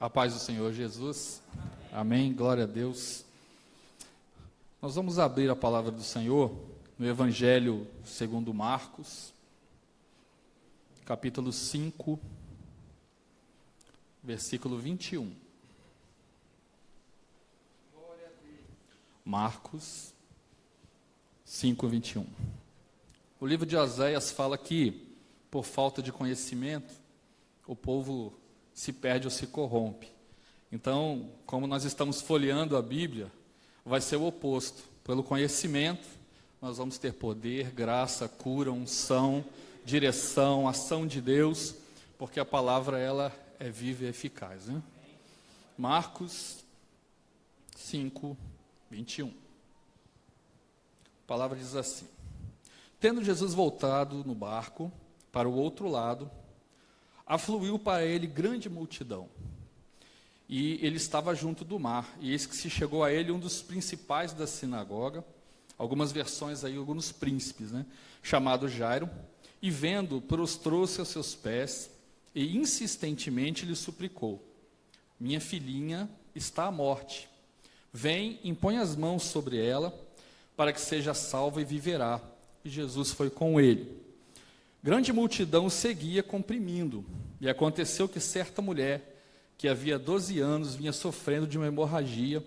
A paz do Senhor Jesus. Amém. Glória a Deus. Nós vamos abrir a palavra do Senhor no Evangelho segundo Marcos, capítulo 5, versículo 21. Marcos 5, 21. O livro de Oséias fala que, por falta de conhecimento, o povo se perde ou se corrompe. Então, como nós estamos folheando a Bíblia, vai ser o oposto. Pelo conhecimento, nós vamos ter poder, graça, cura, unção, direção, ação de Deus, porque a palavra ela é viva e eficaz, né? Marcos 5, 21. A palavra diz assim: Tendo Jesus voltado no barco para o outro lado, afluiu para ele grande multidão, e ele estava junto do mar, e eis que se chegou a ele um dos principais da sinagoga, algumas versões aí, alguns príncipes, né, chamado Jairo, e vendo, prostrou-se aos seus pés, e insistentemente lhe suplicou: minha filhinha está à morte, vem, impõe as mãos sobre ela, para que seja salva e viverá. E Jesus foi com ele. Grande multidão o seguia comprimindo, e aconteceu que certa mulher, que havia 12 anos, vinha sofrendo de uma hemorragia,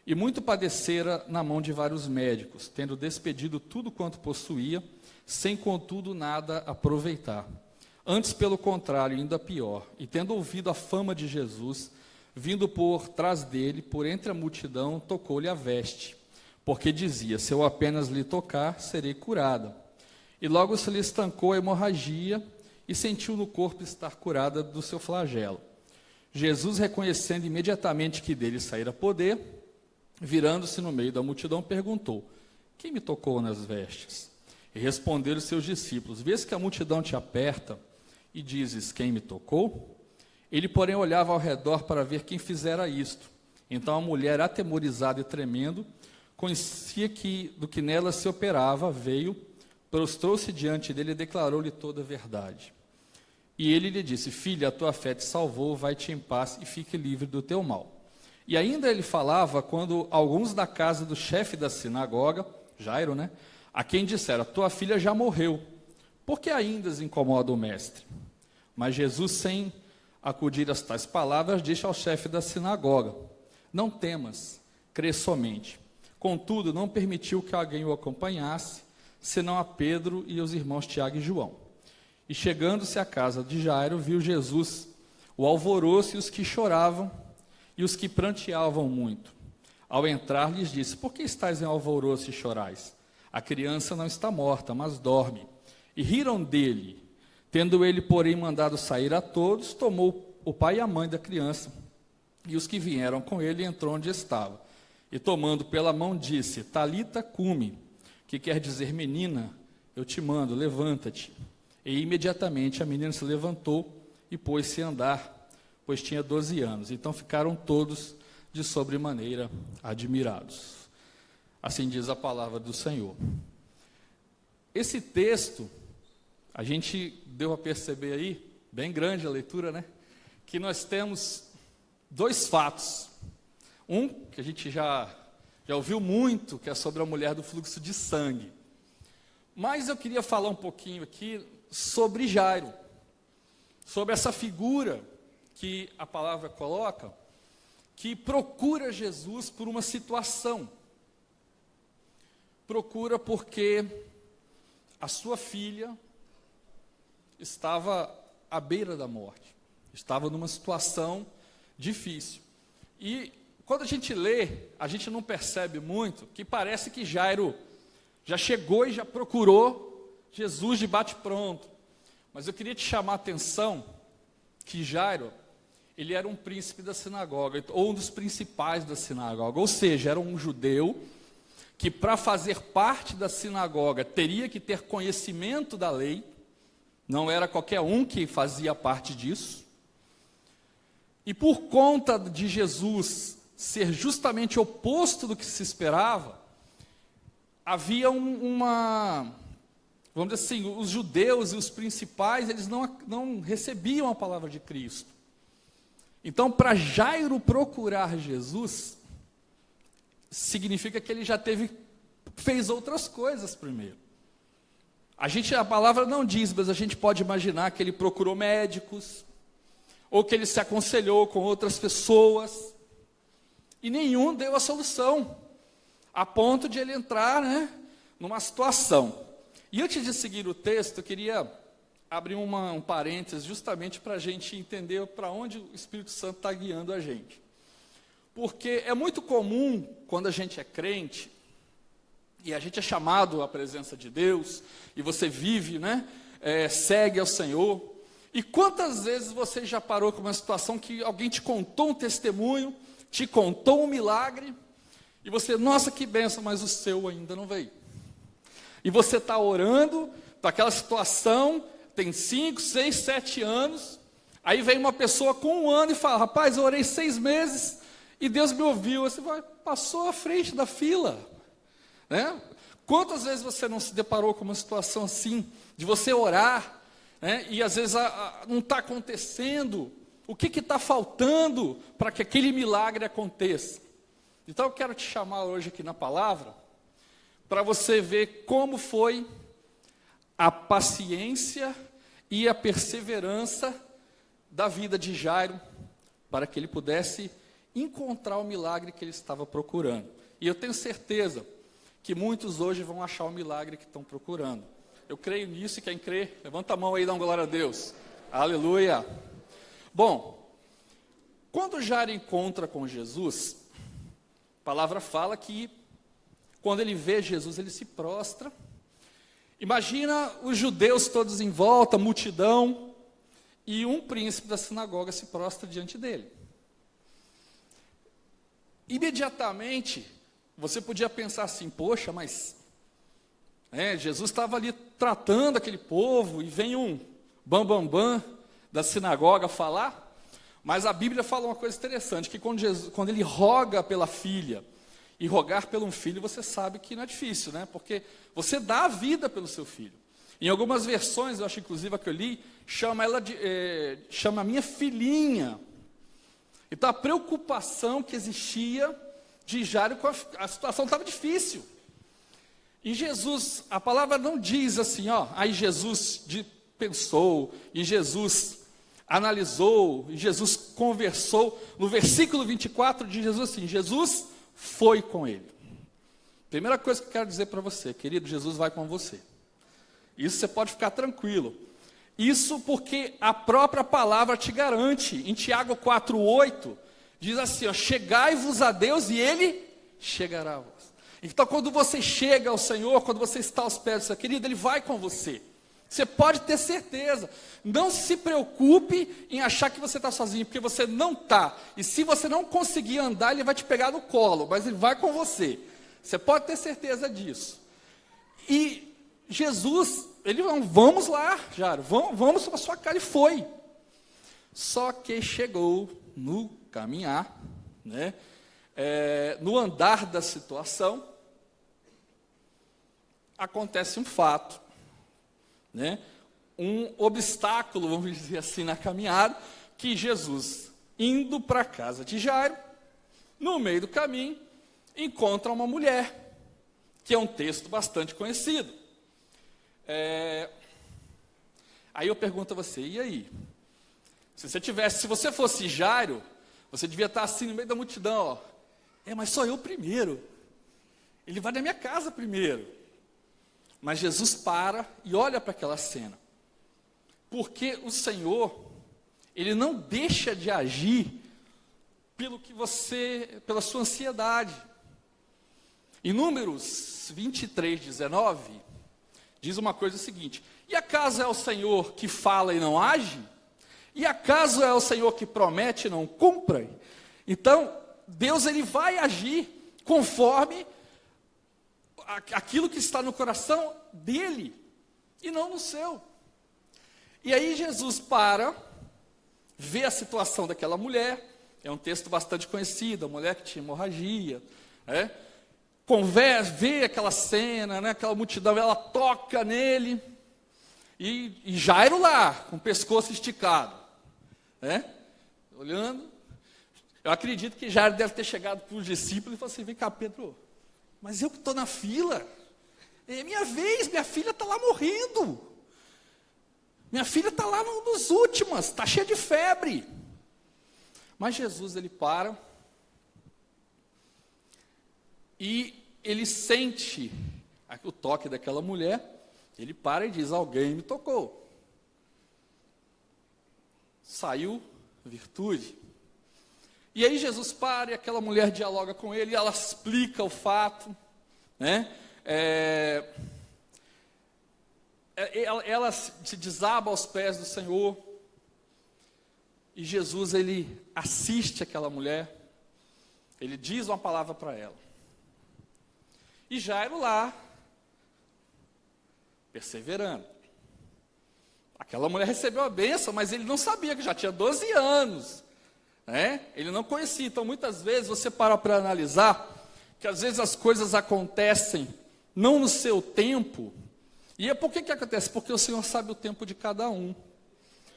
e muito padecera na mão de vários médicos, tendo despedido tudo quanto possuía, sem contudo nada aproveitar. Antes, pelo contrário, ainda pior, e tendo ouvido a fama de Jesus, vindo por trás dele, por entre a multidão, tocou-lhe a veste, porque dizia: se eu apenas lhe tocar, serei curada. E logo se lhe estancou a hemorragia e sentiu no corpo estar curada do seu flagelo. Jesus, reconhecendo imediatamente que dele saíra poder, virando-se no meio da multidão, perguntou: quem me tocou nas vestes? E responderam seus discípulos: vês que a multidão te aperta e dizes: quem me tocou? Ele, porém, olhava ao redor para ver quem fizera isto. Então a mulher, atemorizada e tremendo, conhecia que do que nela se operava, veio, prostrou-se diante dele e declarou-lhe toda a verdade. E ele lhe disse: filha, a tua fé te salvou, vai-te em paz e fique livre do teu mal. E ainda ele falava quando alguns da casa do chefe da sinagoga, Jairo, né, a quem disseram: tua filha já morreu, por que ainda incomoda o mestre? Mas Jesus, sem acudir às tais palavras, disse ao chefe da sinagoga: não temas, crê somente. Contudo, não permitiu que alguém o acompanhasse, senão a Pedro e os irmãos Tiago e João. E chegando-se à casa de Jairo, viu Jesus o alvoroço e os que choravam e os que pranteavam muito. Ao entrar, lhes disse: por que estáis em alvoroço e chorais? A criança não está morta, mas dorme. E riram dele. Tendo ele, porém, mandado sair a todos, tomou o pai e a mãe da criança e os que vieram com ele, entrou onde estava. E tomando pela mão, disse: Talita cumi, que quer dizer: menina, eu te mando, levanta-te. E imediatamente a menina se levantou e pôs-se a andar, pois tinha 12 anos. Então ficaram todos de sobremaneira admirados. Assim diz a palavra do Senhor. Esse texto, a gente deu a perceber aí, bem grande a leitura, né? Que nós temos dois fatos. Um, que a gente já ouviu muito, que é sobre a mulher do fluxo de sangue. Mas eu queria falar um pouquinho aqui sobre Jairo, sobre essa figura que a palavra coloca, que procura Jesus por uma situação. Procura porque a sua filha estava à beira da morte, estava numa situação difícil. E quando a gente lê, a gente não percebe muito, que parece que Jairo já chegou e já procurou Jesus de bate-pronto. Mas eu queria te chamar a atenção que Jairo, ele era um príncipe da sinagoga, ou um dos principais da sinagoga, ou seja, era um judeu que, para fazer parte da sinagoga, teria que ter conhecimento da lei, não era qualquer um que fazia parte disso. E por conta de Jesus ser justamente oposto do que se esperava, havia vamos dizer assim, os judeus e os principais, eles não recebiam a palavra de Cristo. Então, para Jairo procurar Jesus, significa que ele já fez outras coisas primeiro. A palavra não diz, mas a gente pode imaginar que ele procurou médicos, ou que ele se aconselhou com outras pessoas, e nenhum deu a solução, a ponto de ele entrar, numa situação. E antes de seguir o texto, eu queria abrir um parênteses, justamente para a gente entender para onde o Espírito Santo está guiando a gente. Porque é muito comum, quando a gente é crente, e a gente é chamado à presença de Deus, e você vive, segue ao Senhor, e quantas vezes você já parou com uma situação que alguém te contou um testemunho, te contou um milagre, e você, nossa, que bênção, mas o seu ainda não veio. E você está orando para aquela situação, tem 5, 6, 7 anos, aí vem uma pessoa com 1 ano e fala, rapaz, eu orei 6 meses, e Deus me ouviu. Você passou à frente da fila. Quantas vezes você não se deparou com uma situação assim, de você orar, e às vezes não está acontecendo, o que está faltando para que aquele milagre aconteça? Então eu quero te chamar hoje aqui na palavra, para você ver como foi a paciência e a perseverança da vida de Jairo, para que ele pudesse encontrar o milagre que ele estava procurando. E eu tenho certeza que muitos hoje vão achar o milagre que estão procurando. Eu creio nisso, e quem crê, levanta a mão aí e dá uma glória a Deus. Aleluia. Bom, quando Jairo encontra com Jesus, a palavra fala que quando ele vê Jesus, ele se prostra. Imagina os judeus todos em volta, multidão, e um príncipe da sinagoga se prostra diante dele. Imediatamente, você podia pensar assim, poxa, mas Jesus estava ali tratando aquele povo, e vem um bambambam da sinagoga falar, mas a Bíblia fala uma coisa interessante, que quando ele roga pela filha, e rogar pelo um filho, você sabe que não é difícil, porque você dá a vida pelo seu filho. Em algumas versões, eu acho inclusive a que eu li, chama a minha filhinha. Então a preocupação que existia de Jairo, a situação estava difícil. E Jesus, a palavra não diz assim, aí Jesus pensou, e Jesus analisou, e Jesus conversou. No versículo 24 diz Jesus assim, Jesus foi com ele. Primeira coisa que eu quero dizer para você, querido, Jesus vai com você. Isso você pode ficar tranquilo. Isso porque a própria palavra te garante. Em Tiago 4,8, diz assim, chegai-vos a Deus e Ele chegará a vós. Então, quando você chega ao Senhor, quando você está aos pés do seu querido, Ele vai com você. Você pode ter certeza. Não se preocupe em achar que você está sozinho, porque você não está. E se você não conseguir andar, Ele vai te pegar no colo, mas Ele vai com você. Você pode ter certeza disso. E Jesus, Ele falou, vamos lá, Jairo, vamos para a sua casa, e foi. Só que chegou no caminhar, no andar da situação, acontece um fato, um obstáculo, vamos dizer assim, na caminhada, que Jesus, indo para a casa de Jairo, no meio do caminho, encontra uma mulher, que é um texto bastante conhecido. Aí eu pergunto a você, e aí? Se você fosse Jairo, você devia estar assim no meio da multidão, mas só eu primeiro, ele vai na minha casa primeiro. Mas Jesus para e olha para aquela cena, porque o Senhor, Ele não deixa de agir pela sua ansiedade. Em Números 23:19, diz uma coisa seguinte, e acaso é o Senhor que fala e não age? E acaso é o Senhor que promete e não cumpre? Então, Deus, Ele vai agir conforme aquilo que está no coração dele, e não no seu. E aí Jesus vê a situação daquela mulher, é um texto bastante conhecido, a mulher que tinha hemorragia, vê aquela cena, aquela multidão, ela toca nele, e Jairo lá, com o pescoço esticado, olhando. Eu acredito que Jairo deve ter chegado para os discípulos e falou assim: vem cá, Pedro, mas eu que estou na fila, é minha vez, minha filha está lá morrendo. Minha filha está lá nos últimos, está cheia de febre. Mas Jesus, ele para e ele sente o toque daquela mulher, ele para e diz: alguém me tocou. Saiu virtude. E aí Jesus para e aquela mulher dialoga com ele, e ela explica o fato, né? Ela se desaba aos pés do Senhor, e Jesus, ele assiste aquela mulher, ele diz uma palavra para ela. E Jairo lá, perseverando. Aquela mulher recebeu a bênção, mas ele não sabia que já tinha 12 anos. Né? Ele não conhecia. Então, muitas vezes, você para analisar, que às vezes as coisas acontecem não no seu tempo. E é por que acontece? Porque o Senhor sabe o tempo de cada um.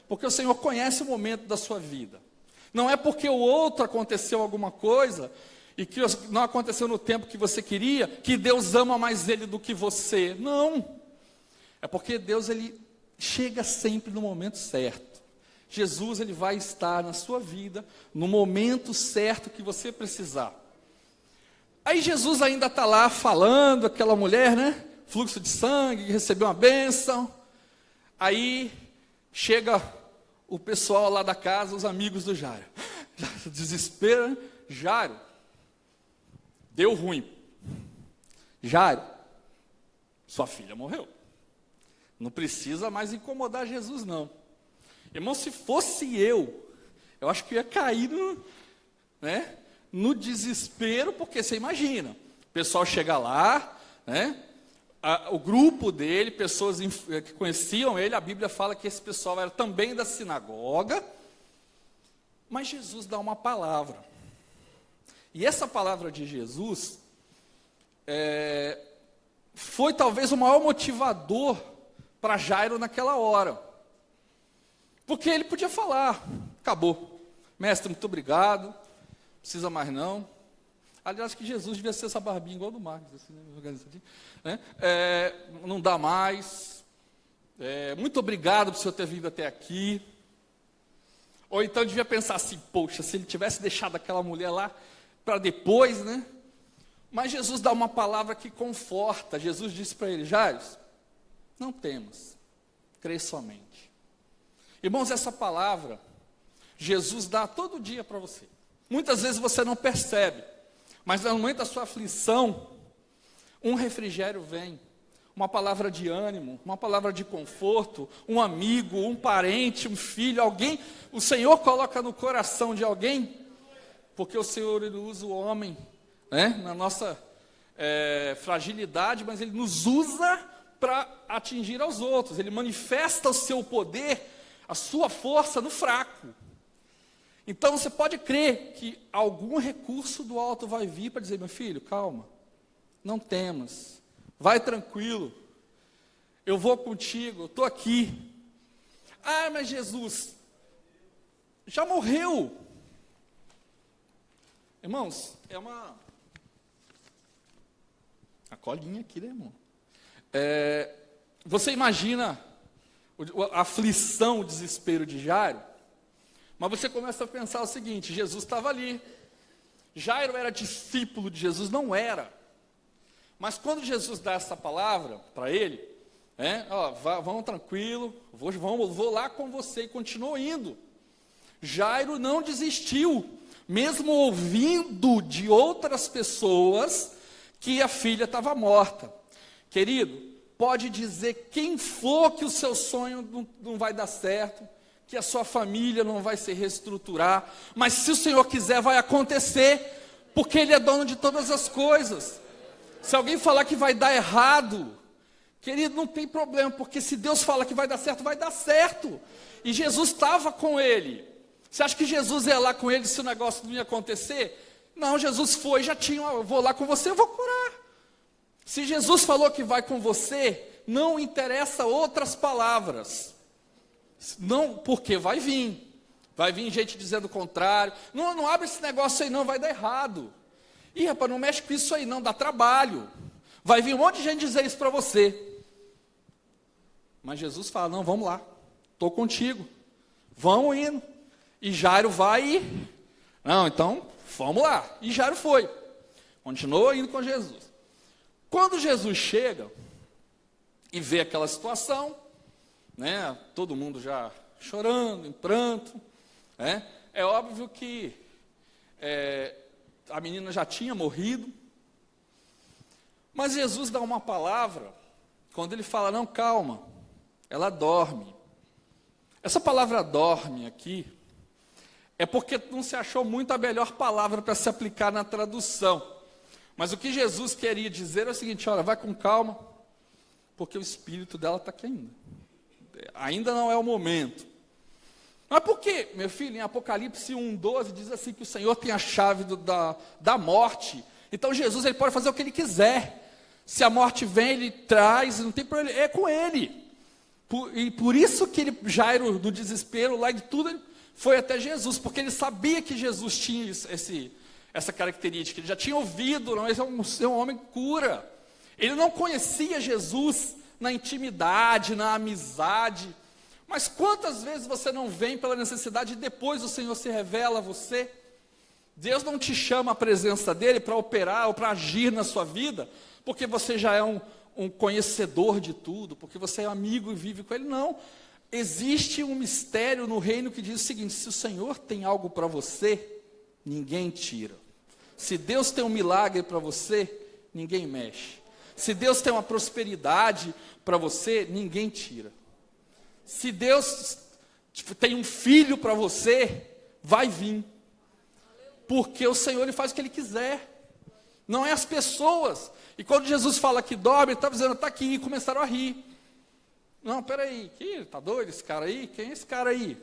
Porque o Senhor conhece o momento da sua vida. Não é porque o outro aconteceu alguma coisa e que não aconteceu no tempo que você queria, que Deus ama mais ele do que você. Não. É porque Deus, ele chega sempre no momento certo. Jesus, ele vai estar na sua vida no momento certo que você precisar. Aí Jesus ainda está lá falando, aquela mulher, né? Fluxo de sangue, recebeu uma bênção. Aí chega o pessoal lá da casa, os amigos do Jairo. Desespero, né? Jairo, deu ruim. Jairo, sua filha morreu. Não precisa mais incomodar Jesus, não. Irmão, se fosse eu acho que ia cair no desespero, porque você imagina, o pessoal chega lá, né? O grupo dele, pessoas que conheciam ele, a Bíblia fala que esse pessoal era também da sinagoga, mas Jesus dá uma palavra. E essa palavra de Jesus foi talvez o maior motivador para Jairo naquela hora. Porque ele podia falar: acabou, mestre, muito obrigado, não precisa mais não. Aliás, acho que Jesus devia ser essa barbinha igual do Marcos, assim, né? Não dá mais, muito obrigado por o senhor ter vindo até aqui. Ou então devia pensar assim: poxa, se ele tivesse deixado aquela mulher lá para depois, né? Mas Jesus dá uma palavra que conforta. Jesus disse para ele: Jairo, não temas, crê somente. Irmãos, essa palavra, Jesus dá todo dia para você. Muitas vezes você não percebe, mas no momento da sua aflição, um refrigério vem, uma palavra de ânimo, uma palavra de conforto, um amigo, um parente, um filho, alguém, o Senhor coloca no coração de alguém, porque o Senhor, ele usa o homem, né, na nossa fragilidade, mas ele nos usa para atingir aos outros, ele manifesta o seu poder, a sua força no fraco. Então você pode crer que algum recurso do alto vai vir para dizer: meu filho, calma, não temas, vai tranquilo, eu vou contigo, eu estou aqui. Ah, mas Jesus já morreu. Irmãos, a colinha aqui, né, irmão? Você imagina a aflição, o desespero de Jairo, mas você começa a pensar o seguinte: Jesus estava ali, Jairo era discípulo de Jesus? Não era, mas quando Jesus dá essa palavra para ele, vamos tranquilo, vou lá com você, e continuou indo. Jairo não desistiu, mesmo ouvindo de outras pessoas que a filha estava morta. Querido, pode dizer quem for que o seu sonho não vai dar certo, que a sua família não vai se reestruturar, mas se o Senhor quiser, vai acontecer, porque Ele é dono de todas as coisas. Se alguém falar que vai dar errado, querido, não tem problema, porque se Deus fala que vai dar certo, vai dar certo. E Jesus estava com ele. Você acha que Jesus ia lá com ele se o negócio não ia acontecer? Não, Jesus foi, eu vou lá com você, eu vou curar. Se Jesus falou que vai com você, não interessa outras palavras. Não, porque vai vir. Vai vir gente dizendo o contrário. Não abre esse negócio aí não, vai dar errado. Ih, rapaz, não mexe com isso aí não, dá trabalho. Vai vir um monte de gente dizer isso para você. Mas Jesus fala, não, vamos lá, estou contigo. Vamos indo. E Jairo vai e... Não, então, vamos lá. E Jairo foi. Continuou indo com Jesus. Quando Jesus chega e vê aquela situação, né, todo mundo já chorando, em pranto, né, é óbvio que a menina já tinha morrido, mas Jesus dá uma palavra, quando ele fala, não, calma, ela dorme. Essa palavra dorme aqui, é porque não se achou muito a melhor palavra para se aplicar na tradução. Mas o que Jesus queria dizer é o seguinte, olha, vai com calma, porque o espírito dela está aqui ainda. Ainda não é o momento. Mas por quê, meu filho? Em Apocalipse 1:12 diz assim que o Senhor tem a chave da morte. Então Jesus ele pode fazer o que ele quiser. Se a morte vem, ele traz, não tem problema, é com ele. E por isso que Jairo, no desespero, lá de tudo, ele foi até Jesus, porque ele sabia que Jesus tinha essa característica, ele já tinha ouvido, não, esse é um homem que cura. Ele não conhecia Jesus na intimidade, na amizade, mas quantas vezes você não vem pela necessidade e depois o Senhor se revela a você? Deus não te chama à presença dele para operar ou para agir na sua vida, porque você já é um conhecedor de tudo, porque você é amigo e vive com ele, não. Existe um mistério no reino que diz o seguinte, se o Senhor tem algo para você, ninguém tira. Se Deus tem um milagre para você, ninguém mexe. Se Deus tem uma prosperidade para você, ninguém tira. Se Deus tem um filho para você, vai vir. Porque o Senhor ele faz o que ele quiser. Não é as pessoas. E quando Jesus fala que dorme, ele está dizendo, está aqui, e começaram a rir. Não, peraí, está doido esse cara aí? Quem é esse cara aí?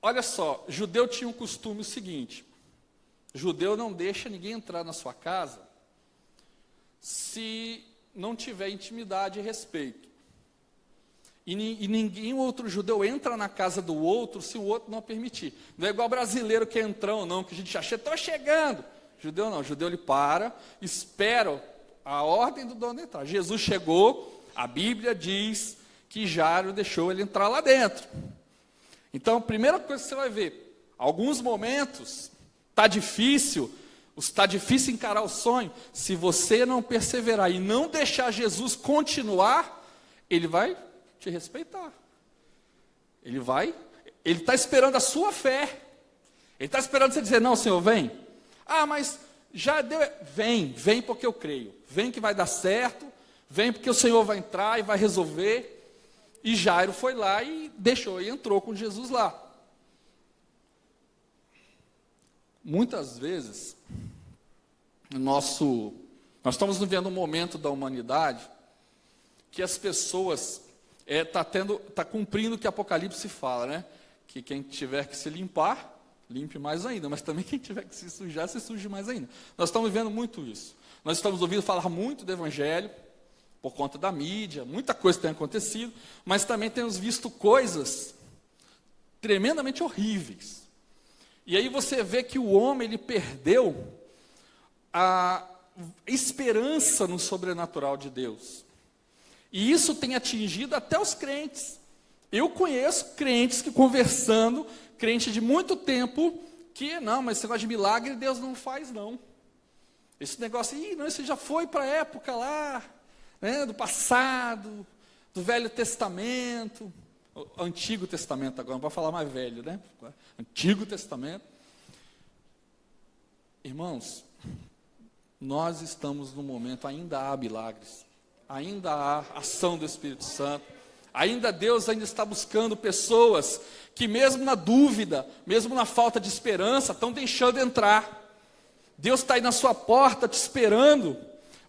Olha só, judeu tinha um costume o seguinte, judeu não deixa ninguém entrar na sua casa se não tiver intimidade e respeito. E ninguém outro judeu entra na casa do outro se o outro não permitir. Não é igual brasileiro que é entrão, não, que a gente acha, estou chegando. Judeu não, judeu ele para, espera a ordem do dono entrar. Jesus chegou, a Bíblia diz que Jairo deixou ele entrar lá dentro. Então, a primeira coisa que você vai ver, alguns momentos, está difícil encarar o sonho, se você não perseverar e não deixar Jesus continuar, ele vai te respeitar. Ele está esperando a sua fé. Ele está esperando você dizer, não, Senhor, vem. Ah, mas já deu, vem porque eu creio. Vem que vai dar certo, vem porque o Senhor vai entrar e vai resolver. E Jairo foi lá e deixou, e entrou com Jesus lá. Muitas vezes, nós estamos vivendo um momento da humanidade que as pessoas está cumprindo o que Apocalipse fala, né? Que quem tiver que se limpar, limpe mais ainda, mas também quem tiver que se sujar, se suje mais ainda. Nós estamos vivendo muito isso. Nós estamos ouvindo falar muito do Evangelho, por conta da mídia, muita coisa tem acontecido, mas também temos visto coisas tremendamente horríveis. E aí você vê que o homem ele perdeu a esperança no sobrenatural de Deus. E isso tem atingido até os crentes. Eu conheço crentes que conversando, crente de muito tempo, que não, mas esse negócio de milagre Deus não faz não. Esse negócio, não, isso já foi para a época lá, né, do passado, do Velho Testamento, Antigo Testamento agora, não pode falar mais velho, né? Antigo Testamento. Irmãos, nós estamos num momento, ainda há milagres, ainda há ação do Espírito Santo, Deus ainda está buscando pessoas que mesmo na dúvida, mesmo na falta de esperança, estão deixando entrar. Deus está aí na sua porta te esperando,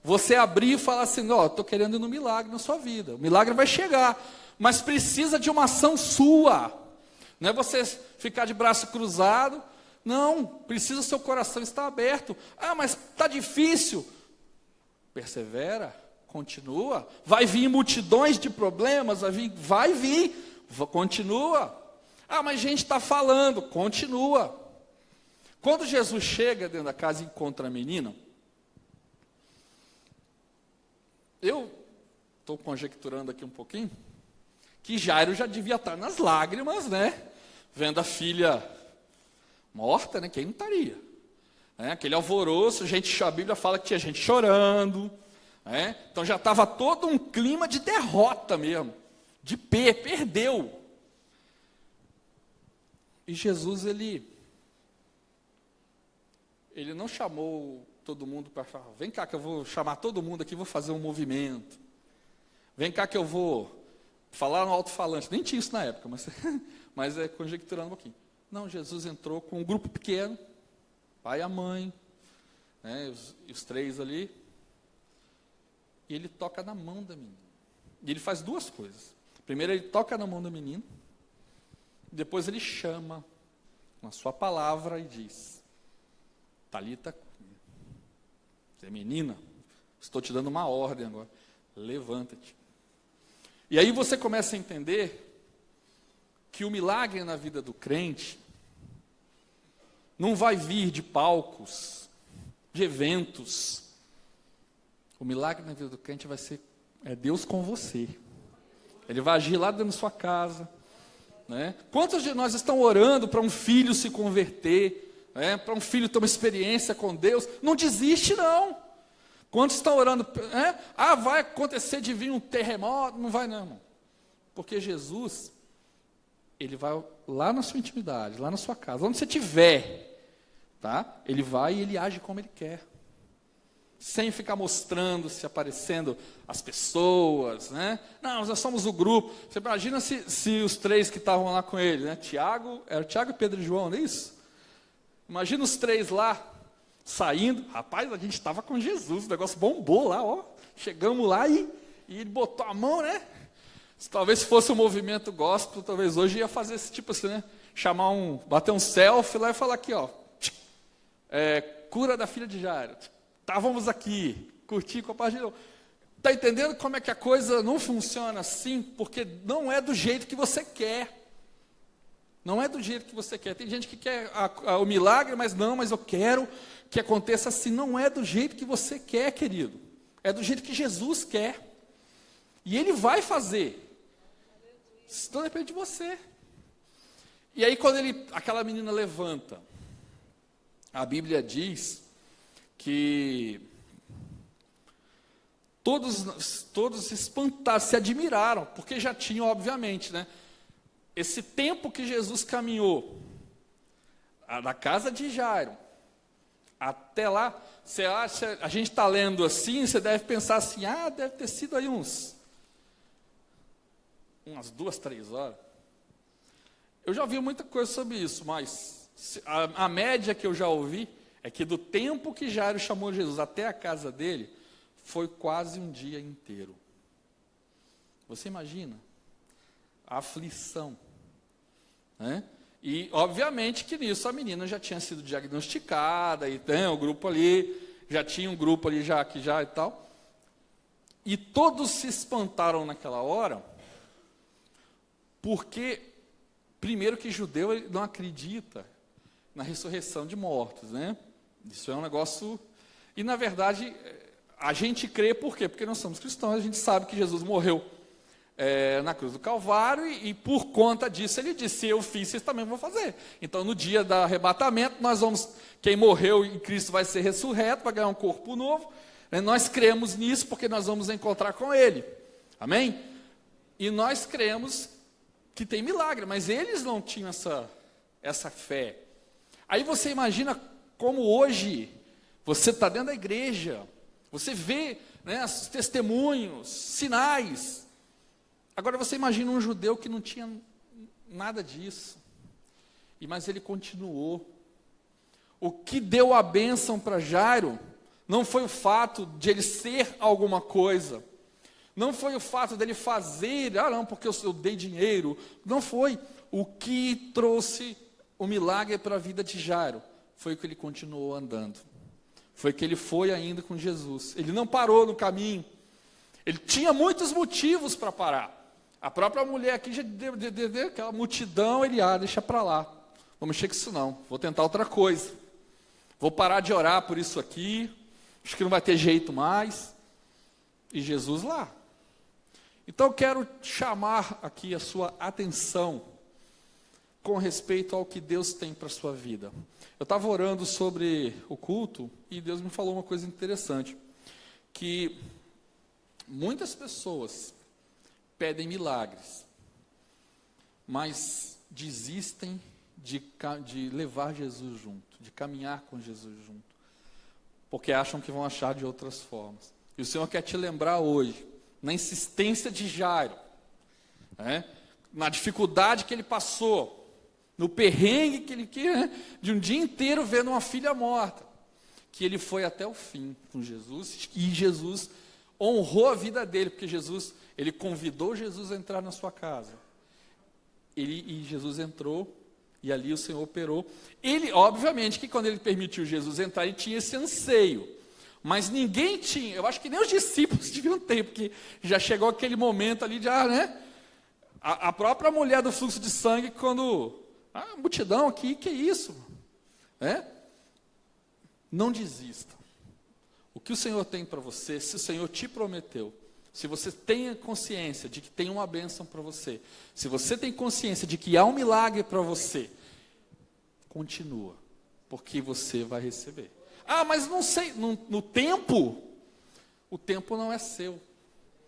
você abrir e falar assim, estou querendo ir no milagre na sua vida, o milagre vai chegar, mas precisa de uma ação sua, não é você ficar de braço cruzado, não, precisa o seu coração estar aberto, mas está difícil, persevera, continua, vai vir multidões de problemas, vai vir, continua, Ah, mas a gente está falando, continua. Quando Jesus chega dentro da casa e encontra a menina, eu estou conjecturando aqui um pouquinho, que Jairo já devia estar nas lágrimas, né? Vendo a filha morta, né? Quem não estaria? Aquele alvoroço, a Bíblia fala que tinha gente chorando, né? Então já estava todo um clima de derrota mesmo, perdeu. E Jesus, ele não chamou todo mundo para falar, vem cá que eu vou chamar todo mundo aqui, vou fazer um movimento. Vem cá que eu vou falar no alto-falante. Nem tinha isso na época, mas é conjecturando um pouquinho. Não, Jesus entrou com um grupo pequeno, pai e a mãe, né, os três ali, e ele toca na mão da menina. E ele faz duas coisas. Primeiro, ele toca na mão da menina, depois ele chama com a sua palavra e diz, Talita cumi. Você é menina, estou te dando uma ordem agora, levanta-te. E aí você começa a entender que o milagre na vida do crente não vai vir de palcos, de eventos. O milagre na vida do crente vai ser Deus com você. Ele vai agir lá dentro da sua casa, né? Quantos de nós estão orando para um filho se converter, né? Para um filho ter uma experiência com Deus? Não desiste, não. Quantos estão orando? Vai acontecer de vir um terremoto? Não vai, não, irmão. Porque Jesus, ele vai lá na sua intimidade, lá na sua casa, onde você estiver, tá? Ele vai e ele age como ele quer. Sem ficar mostrando, se aparecendo as pessoas, né? Não, nós somos o grupo. Você imagina se os três que estavam lá com ele, né? Era o Tiago, Pedro e João, não é isso? Imagina os três lá, saindo. Rapaz, a gente estava com Jesus, o negócio bombou lá, ó. Chegamos lá e ele botou a mão, né? Se talvez fosse um movimento gospel, talvez hoje ia fazer esse tipo assim, né? Bater um selfie lá e falar aqui, ó. Cura da filha de Jairo. Estávamos aqui, curtir com a página. Está entendendo como é que a coisa não funciona assim? Porque não é do jeito que você quer. Não é do jeito que você quer. Tem gente que quer o milagre, mas eu quero que aconteça assim. Não é do jeito que você quer, querido. É do jeito que Jesus quer. E Ele vai fazer. Então depende de você. E aí quando aquela menina levanta, a Bíblia diz que todos se espantaram, se admiraram, porque já tinham, obviamente, né, esse tempo que Jesus caminhou, da casa de Jairo, até lá, você acha, a gente está lendo assim, você deve pensar assim, deve ter sido aí umas 2, 3 horas. Eu já ouvi muita coisa sobre isso, mas a média que eu já ouvi é que do tempo que Jairo chamou Jesus até a casa dele, foi quase um dia inteiro. Você imagina? A aflição. Né? E, obviamente, que nisso a menina já tinha sido diagnosticada, e tem o grupo ali, já tinha um grupo ali já e tal. E todos se espantaram naquela hora, porque, primeiro que judeu ele não acredita na ressurreição de mortos, né? Isso é um negócio... E, na verdade, a gente crê por quê? Porque nós somos cristãos, a gente sabe que Jesus morreu na cruz do Calvário, e por conta disso ele disse, se eu fiz, vocês também vão fazer. Então, no dia do arrebatamento, quem morreu em Cristo vai ser ressurreto, vai ganhar um corpo novo. Nós cremos nisso porque nós vamos encontrar com Ele. Amém? E nós cremos que tem milagre, mas eles não tinham essa fé. Aí você imagina como hoje você está dentro da igreja, você vê, né, os testemunhos, sinais. Agora você imagina um judeu que não tinha nada disso, mas ele continuou. O que deu a bênção para Jairo não foi o fato de ele ser alguma coisa, não foi o fato dele fazer, não, porque eu dei dinheiro, não foi. O que trouxe o milagre para a vida de Jairo foi que ele continuou andando, foi que ele foi ainda com Jesus, ele não parou no caminho, ele tinha muitos motivos para parar. A própria mulher aqui já deu aquela multidão, ele, deixa para lá. Vou mexer com isso não, vou tentar outra coisa. Vou parar de orar por isso aqui, acho que não vai ter jeito mais. E Jesus lá. Então eu quero chamar aqui a sua atenção com respeito ao que Deus tem para a sua vida. Eu estava orando sobre o culto e Deus me falou uma coisa interessante, que muitas pessoas pedem milagres, mas desistem de levar Jesus junto, de caminhar com Jesus junto, porque acham que vão achar de outras formas. E o Senhor quer te lembrar hoje, na insistência de Jairo, na dificuldade que ele passou, no perrengue que ele de um dia inteiro vendo uma filha morta, que ele foi até o fim com Jesus, e Jesus honrou a vida dele, porque ele convidou Jesus a entrar na sua casa. E Jesus entrou, e ali o Senhor operou. Ele, obviamente, que quando ele permitiu Jesus entrar, ele tinha esse anseio. Mas ninguém tinha, eu acho que nem os discípulos deviam ter, porque já chegou aquele momento ali de, a própria mulher do fluxo de sangue, quando, multidão aqui, que é isso? Não desista. O que o Senhor tem para você, se o Senhor te prometeu, se você tem consciência de que tem uma bênção para você, se você tem consciência de que há um milagre para você, continua, porque você vai receber. Mas não sei, no tempo, o tempo não é seu.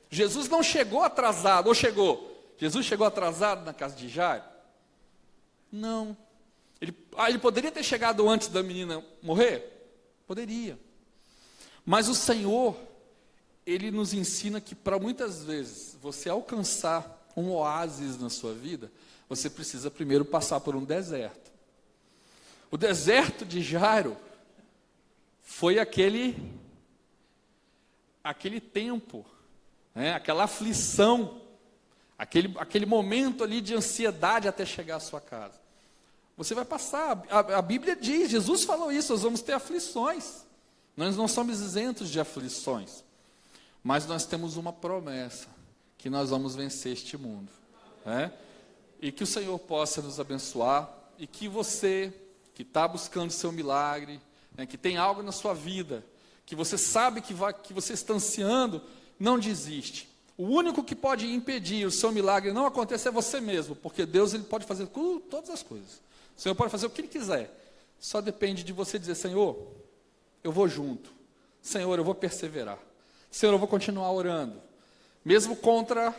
Jesus não chegou atrasado, ou chegou? Jesus chegou atrasado na casa de Jairo? Não. Ele poderia ter chegado antes da menina morrer? Poderia. Mas o Senhor, Ele nos ensina que para muitas vezes, você alcançar um oásis na sua vida, você precisa primeiro passar por um deserto. O deserto de Jairo foi aquele tempo, aquela aflição, aquele momento ali de ansiedade até chegar à sua casa. Você vai passar, a Bíblia diz, Jesus falou isso, nós vamos ter aflições. Nós não somos isentos de aflições, mas nós temos uma promessa, que nós vamos vencer este mundo. E que o Senhor possa nos abençoar, e que você, que está buscando seu milagre, que tem algo na sua vida, que você sabe que você está ansiando, não desiste. O único que pode impedir o seu milagre não acontecer é você mesmo, porque Deus ele pode fazer todas as coisas. O Senhor pode fazer o que Ele quiser, só depende de você dizer, Senhor, eu vou junto, Senhor, eu vou perseverar, Senhor, eu vou continuar orando, mesmo contra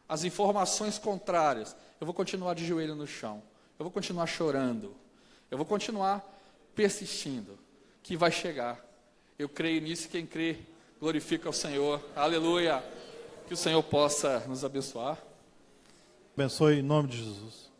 as informações contrárias, eu vou continuar de joelho no chão, eu vou continuar chorando, eu vou continuar persistindo, que vai chegar. Eu creio nisso, quem crê, glorifica o Senhor, aleluia, que o Senhor possa nos abençoar. Abençoe em nome de Jesus.